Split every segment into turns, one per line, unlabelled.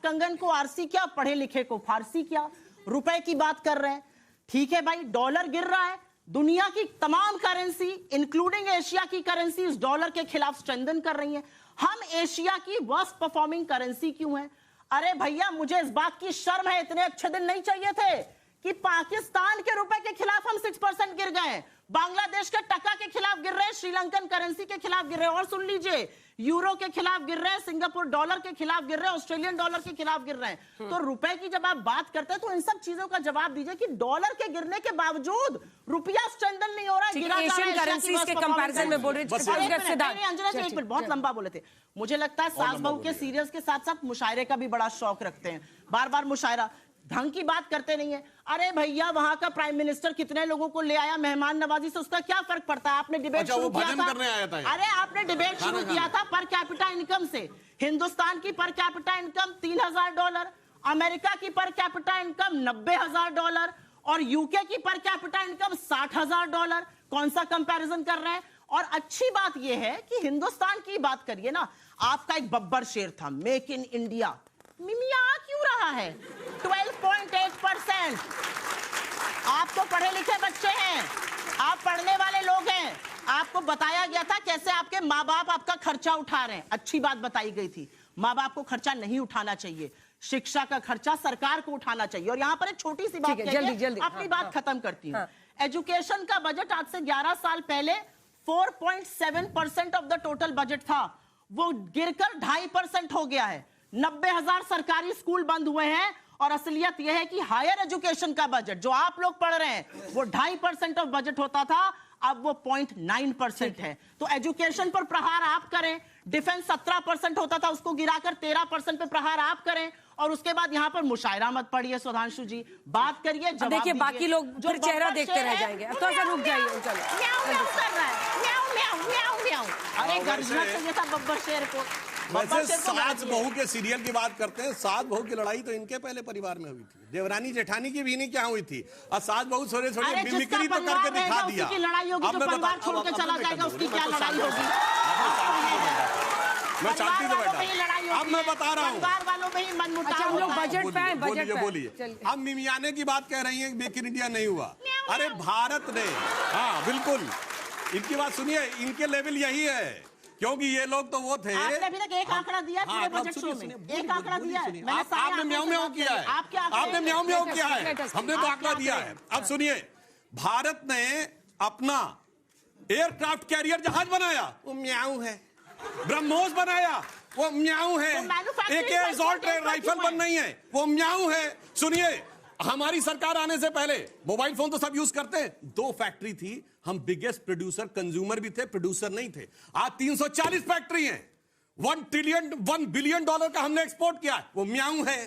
कंगन को आरसी क्या, पढ़े लिखे को फारसी क्या। रुपए की बात कर रहे हैं, ठीक है भाई, डॉलर गिर रहा है, दुनिया की तमाम करेंसी इंक्लूडिंग एशिया की करेंसी इस डॉलर के खिलाफ स्ट्रेंथन कर रही हैं। हम एशिया की वर्स्ट परफॉर्मिंग करेंसी क्यों है? अरे भैया, मुझे इस बात की शर्म है, इतने अच्छे दिन नहीं चाहिए थे कि पाकिस्तान के रुपए के खिलाफ हम 6% गिर गए, बांग्लादेश के टका के खिलाफ गिर रहे हैं, श्रीलंकन करेंसी के खिलाफ गिर रहे हैं, और सुन लीजिए, यूरो के खिलाफ गिर रहे हैं, सिंगापुर डॉलर के खिलाफ गिर रहे हैं, ऑस्ट्रेलियन डॉलर के खिलाफ गिर रहे हैं। तो रुपए की जब आप बात करते हैं तो इन सब चीजों का जवाब दीजिए कि डॉलर के गिरने के बावजूद रुपया स्ट्रेंथन नहीं हो रहा है।
एशियन करेंसीज के कंपैरिजन में बोल रहे
हैं, एक मिनट, बहुत लंबा बोले थे। मुझे लगता है सास बहू के सीरियल्स के साथ साथ मुशायरे का भी बड़ा शौक रखते हैं, बार बार मुशायरा, ढंग की बात करते नहीं है। अरे भैया, वहां का प्राइम मिनिस्टर कितने लोगों को ले आया मेहमान नवाजी से, उसका क्या फर्क पड़ता है? आपने डिबेट शुरू किया था, अरे आपने डिबेट शुरू किया था पर कैपिटा इनकम से। हिंदुस्तान की पर कैपिटा इनकम $3000, अमेरिका की पर कैपिटा इनकम $90,000 और यूके की पर कैपिटा इनकम $60,000। कौन सा कंपैरिजन कर रहे हैं? और अच्छी बात यह है कि हिंदुस्तान की बात करिए ना, आपका एक बब्बर शेर था, मेक इन इंडिया, मिमिया क्यों रहा है? 12.8%। आप तो पढ़े लिखे बच्चे हैं, आप पढ़ने वाले लोग हैं, आपको बताया गया था कैसे आपके माँ बाप आपका खर्चा उठा रहे हैं, अच्छी बात बताई गई थी। माँ बाप को खर्चा नहीं उठाना चाहिए, शिक्षा का खर्चा सरकार को उठाना चाहिए। और यहाँ पर एक छोटी सी बात जल्दी अपनी बात खत्म करती हूँ। एजुकेशन का बजट आज से 11 साल पहले 4.7% ऑफ द टोटल बजट था, वो गिरकर 2.5% हो गया है। 90,000 सरकारी स्कूल बंद हुए हैं और असलियत यह है कि हायर एजुकेशन का बजट जो आप लोग पढ़ रहे हैं वो 2.5% ऑफ बजट होता था, अब वो 0.9% है। तो एजुकेशन पर प्रहार आप करें, डिफेंस 17% होता था उसको गिराकर 13% पे प्रहार आप करें, और उसके बाद यहाँ पर मुशायरा मत पढ़िए सुधांशु जी, बात करिए, जवाब
देखिए बाकी लोग फिर चेहरा देखते रह जाएंगे। अब थोड़ा सा रुक जाइए, चलो।
म्याऊं म्याऊं कर रहा है, म्याऊं म्याऊं म्याऊं म्याऊं। अरे गर्जना चाहिए था बब्बर शेर को।
वैसे सास बहू के सीरियल की बात करते हैं, सास बहू की लड़ाई तो इनके पहले परिवार में हुई थी, देवरानी जेठानी की भी नहीं क्या हुई थी, और सास बहू छोटे छोटे मिमिक्री तो करके दिखा दिया।
लड़ाई होगी तो परिवार छोड़ के चला जाएगा, उसकी क्या लड़ाई होगी?
मैं शांति से बैठा, अब मैं बता रहा हूँ।
परिवार वालों में ही मनमुटाव।
हम लोग बजट पे हैं, बजट पे
बोलिए। अब मिमियाने की बात कह रही है, मेक इन इंडिया नहीं हुआ। अरे भारत ने, हाँ बिल्कुल, इनकी बात सुनिए, इनके लेवल यही है, क्योंकि ये लोग तो वो थे।
आपने अभी तक एक आंकड़ा दिया है बजट शो में, एक आंकड़ा दिया है।
आपने म्याऊं म्याऊं किया है, आपने म्याऊं म्याऊं किया है, हमने तो आंकड़ा दिया है। अब सुनिए, भारत ने अपना एयरक्राफ्ट कैरियर जहाज बनाया, वो म्याऊं है। ब्रह्मोस बनाया, वो म्याऊं है। एक असॉल्ट राइफल बन नहीं है, वो म्याऊं है। सुनिए, हमारी सरकार आने से पहले मोबाइल फोन तो सब यूज करते हैं, 2 फैक्ट्री थी, हम बिगेस्ट प्रोड्यूसर, कंज्यूमर भी थे, प्रोड्यूसर नहीं थे। आज 340 फैक्ट्री हैं, $1 बिलियन का हमने एक्सपोर्ट किया, वो म्याऊं है।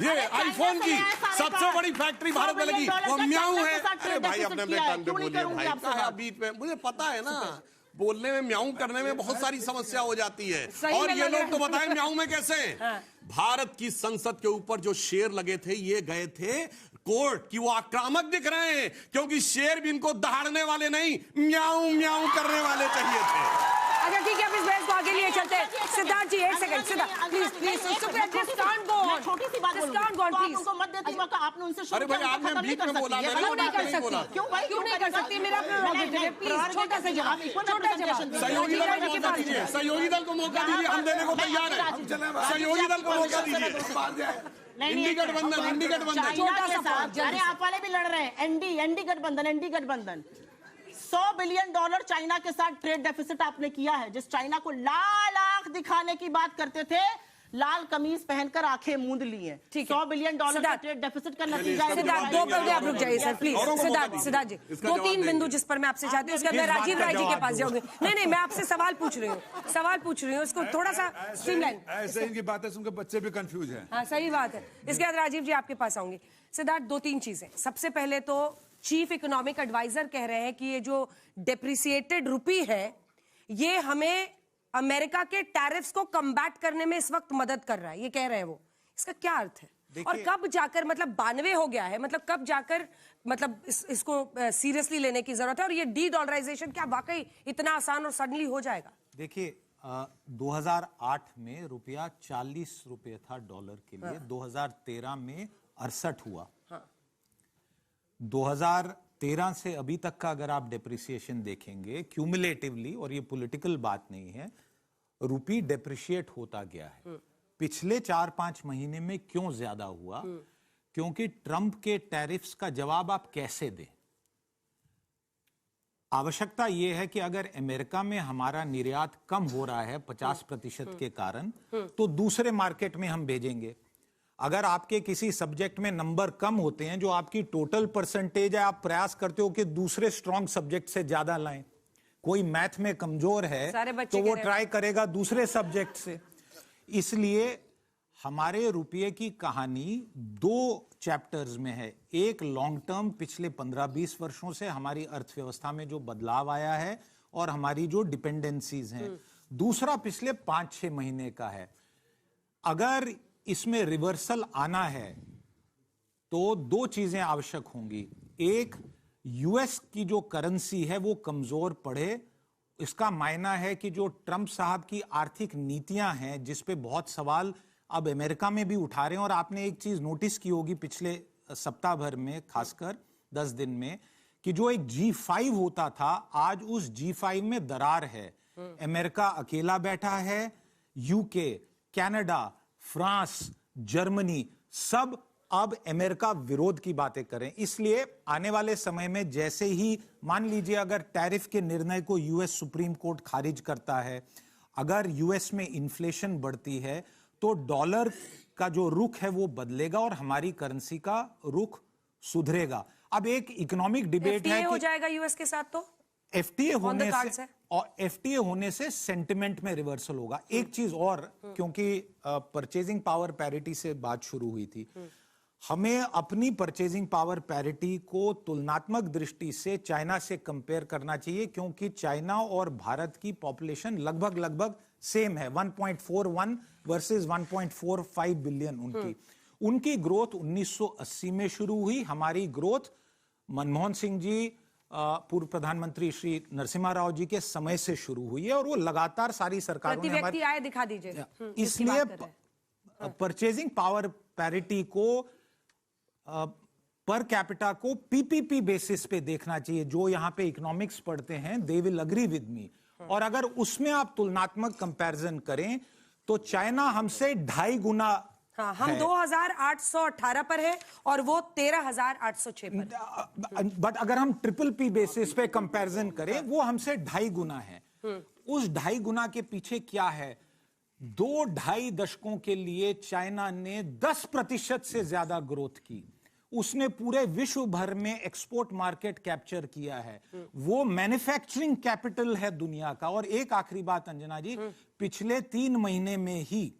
ये आईफोन की सबसे बड़ी फैक्ट्री भारत में लगी, वो म्याऊं है। अरे भाई, अपने टर्न पे बोलिए भाई, बीच में मुझे पता है ना, बोलने में म्याऊं करने में बहुत सारी समस्या हो जाती है। और ये लोग तो बताएं म्याऊं में कैसे। भारत की संसद के ऊपर जो शेर लगे थे, ये गए थे कोर्ट की, वो आक्रामक दिख रहे हैं, क्योंकि शेर भी इनको दहाड़ने वाले नहीं, म्याऊं म्याऊं करने वाले चाहिए थे।
अच्छा ठीक है, अब इस बहस को आगे लिए चलते हैं। सिद्धार्थ जी, एक सेकंड, सिद्धार्थ प्लीज प्लीज,
छोटी सी बात प्लीज, उनको मत देती मौका, आपने उनसे शुरू किया,
आपने बीच में बोला,
क्यों नहीं कर सकती? क्यों भाई, क्यों नहीं कर सकती? मेरा प्रेरोगेटिव है, प्लीज छोटा सा जवाब, छोटा जवाब।
सहयोगी दल को मौका दीजिए, सहयोगी दल को मौका दीजिए, हम देने को तैयार है। सहयोगी दल को मौका दीजिए। इंडी गठबंधन
छोटा सा, अरे आप वाले भी लड़ रहे हैं, एनडी गठबंधन। $100 बिलियन चाइना के साथ ट्रेड डेफिसिट आपने किया है। जिस चाइना को लाल आंख दिखाने की बात करते थे, लाल कमीज पहनकर आंखें मूंद ली हैं। $100 बिलियन का ट्रेड डेफिसिट का नतीजा है।
सिद्धार्थ, 2 पल आप रुक जाइए सर प्लीज। सिद्धार्थ जी, 2-3 बिंदु जिस पर मैं आपसे चाहती हूँ, उसके बाद राजीव राय जी के पास जाऊंगी। नहीं, मैं आपसे सवाल पूछ रही हूँ, इसको थोड़ा सा स्ट्रीमलाइन।
ऐसे इनकी बातें सुनकर बच्चे भी कंफ्यूज हैं।
हाँ सही बात है। इसके बाद राजीव जी आपके पास आऊंगी। सिद्धार्थ, 2-3 चीजें। सबसे पहले तो चीफ इकोनॉमिक एडवाइजर कह रहे हैं कि ये जो डेप्रिसिएटेड रुपी है, ये हमें अमेरिका के टैरिफ्स को कम्बैट करने में इस वक्त मदद कर रहा है, ये कह रहे हैं वो। इसका क्या अर्थ है? और कब जाकर, मतलब 92 हो गया है, मतलब कब जाकर, मतलब इसको सीरियसली लेने की जरूरत है? और ये डी डॉलराइजेशन क्या वाकई इतना आसान और सडनली हो जाएगा?
देखिए, 2008 में रुपया 40 रुपये था डॉलर के लिए। 2013 में 68 हुआ। 2013 से अभी तक का अगर आप डेप्रिसिएशन देखेंगे क्यूमुलेटिवली, और ये पॉलिटिकल बात नहीं है, रुपी डेप्रिशिएट होता गया है। पिछले 4-5 महीने में क्यों ज्यादा हुआ? क्योंकि ट्रंप के टैरिफ्स का जवाब आप कैसे दें। आवश्यकता यह है कि अगर अमेरिका में हमारा निर्यात कम हो रहा है 50% के कारण, तो दूसरे मार्केट में हम भेजेंगे। अगर आपके किसी सब्जेक्ट में नंबर कम होते हैं, जो आपकी टोटल परसेंटेज है, आप प्रयास करते हो कि दूसरे स्ट्रॉन्ग सब्जेक्ट से ज्यादा लाएं। कोई मैथ में कमजोर है तो वो ट्राई करेगा दूसरे सब्जेक्ट से। इसलिए हमारे रुपये की कहानी 2 चैप्टर्स में है। एक लॉन्ग टर्म, पिछले 15-20 वर्षों से हमारी अर्थव्यवस्था में जो बदलाव आया है और हमारी जो डिपेंडेंसीज हैं। दूसरा पिछले 5-6 महीने का है। अगर इसमें रिवर्सल आना है तो 2 चीजें आवश्यक होंगी। एक, यूएस की जो करेंसी है वो कमजोर पड़े। इसका मायना है कि जो ट्रंप साहब की आर्थिक नीतियां हैं, जिस पे बहुत सवाल अब अमेरिका में भी उठा रहे हैं, और आपने एक चीज नोटिस की होगी पिछले सप्ताह भर में, खासकर 10 दिन में, कि जो एक G5 होता था, आज उस G5 में दरार है। अमेरिका अकेला बैठा है, यूके, कनाडा, फ्रांस, जर्मनी सब अब अमेरिका विरोध की बातें करें। इसलिए आने वाले समय में जैसे ही, मान लीजिए अगर टैरिफ के निर्णय को यूएस सुप्रीम कोर्ट खारिज करता है, अगर यूएस में इन्फ्लेशन बढ़ती है, तो डॉलर का जो रुख है वो बदलेगा और हमारी करेंसी का रुख सुधरेगा। अब एक इकोनॉमिक डिबेट है कि
हो जाएगा यूएस के साथ, तो
एफटीए होने से सेंटिमेंट में रिवर्सल होगा। एक चीज और, क्योंकि परचेजिंग पावर पैरिटी से बात शुरू हुई थी, हमें अपनी परचेजिंग पावर पैरिटी को तुलनात्मक दृष्टि से चाइना से कंपेयर करना चाहिए, क्योंकि चाइना और भारत की पॉपुलेशन लगभग सेम है। 1.41 वर्सेस 1.45 बिलियन उनकी ग्रोथ 1980 में शुरू हुई। हमारी ग्रोथ मनमोहन सिंह जी, पूर्व प्रधानमंत्री श्री नरसिम्हा राव जी के समय से शुरू हुई है, और वो लगातार सारी सरकारों ने हमारी
आए दिखा दीजिए।
इसलिए परचेजिंग पावर पैरिटी को, पर कैपिटा को पीपीपी बेसिस पे देखना चाहिए। जो यहां पे इकोनॉमिक्स पढ़ते हैं they will agree with me. और अगर उसमें आप तुलनात्मक कंपैरिजन करें तो चाइना हमसे 2.5 गुना,
हाँ, हम 2818 पर है और वो 13,806 पर।
बट अगर हम ट्रिपल पी बेसिस पे कंपैरिजन करें, वो हमसे 2.5 गुना है। उस 2.5 गुना के पीछे क्या है? 2-2.5 दशकों के लिए चाइना ने 10% से ज्यादा ग्रोथ की। उसने पूरे विश्व भर में एक्सपोर्ट मार्केट कैप्चर किया है। वो मैन्युफैक्चरिंग कैपिटल है दुनिया का। और एक आखिरी बात अंजना जी, पिछले 3 महीने में ही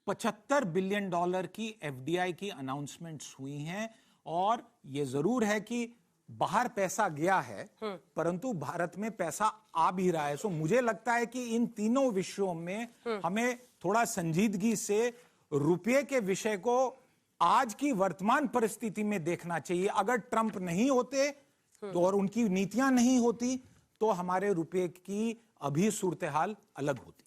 $75 बिलियन की एफडीआई की अनाउंसमेंट्स हुई हैं। और ये जरूर है कि बाहर पैसा गया है, परंतु भारत में पैसा आ भी रहा है। सो मुझे लगता है कि इन तीनों विषयों में हमें थोड़ा संजीदगी से रुपये के विषय को आज की वर्तमान परिस्थिति में देखना चाहिए। अगर ट्रंप नहीं होते तो, और उनकी नीतियां नहीं होती, तो हमारे रुपये की अभी सूरत हाल अलग होती।